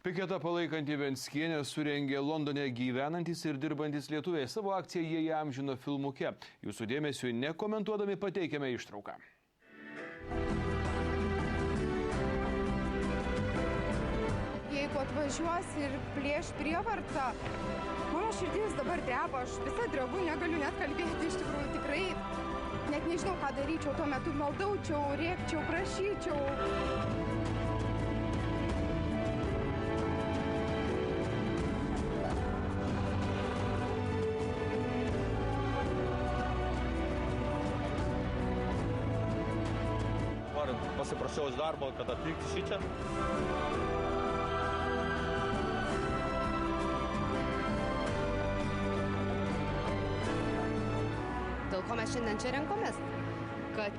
Piketą palaikantį Venckienę surengė Londone gyvenantys ir dirbantys lietuviai. Savo akciją jie įamžino filmuke. Jūsų dėmesiui nekomentuodami pateikiame ištrauką. Jeigu atvažiuos ir plėš prievartą, mano širdis dabar dreba, aš visą drebu, negaliu net kalbėti, iš tikrųjų tikrai. Net nežinau, ką daryčiau, tuo metu maldaučiau, rėkčiau, prašyčiau. Pasiprašiau iš darbo, kad atvykti šičia. Dėl ko mes šiandien čia renkomės? Kad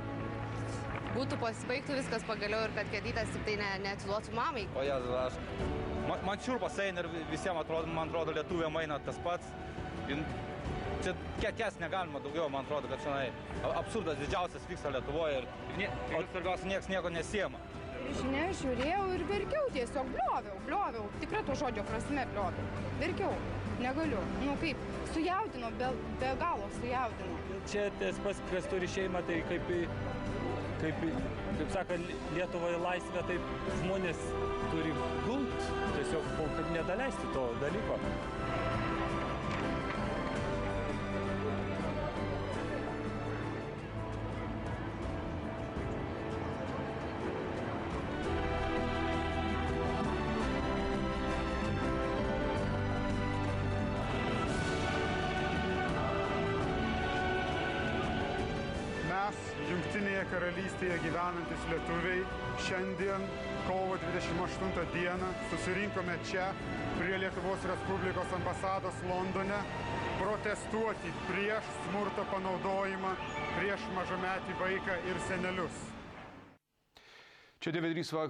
būtų pasibaigtų viskas pagaliau ir kad Kedytės tik tai neatsiduotų mamai. O Jėzus, man šiurpas eina ir visiems atrodo, man atrodo, lietuviam eina tas pats. Čia kiekės negalima daugiau, man atrodo, kad šiandien absurdas didžiausias vyksta Lietuvoje ir svarbiausia, niekas nieko nesiema. Ir žinia, žiūrėjau ir verkiau, tiesiog blioviau, tikrai to žodžio prasme blioviau. Verkiau, negaliu, kaip, sujaudino, be galo sujaudino. Čia tas pats, kas turi šeimą, tai kaip sakant, Lietuvoje laisvė, taip žmonės turi gult, tiesiog kad nedaleisti to dalyko. Mes, Jungtinėje karalystėje gyvenantis lietuviai, šiandien, kovo 28 dieną, susirinkome čia, prie Lietuvos Respublikos ambasados Londone, protestuoti prieš smurto panaudojimą, prieš mažametį vaiką ir senelius. Čia 9:03 vakaro.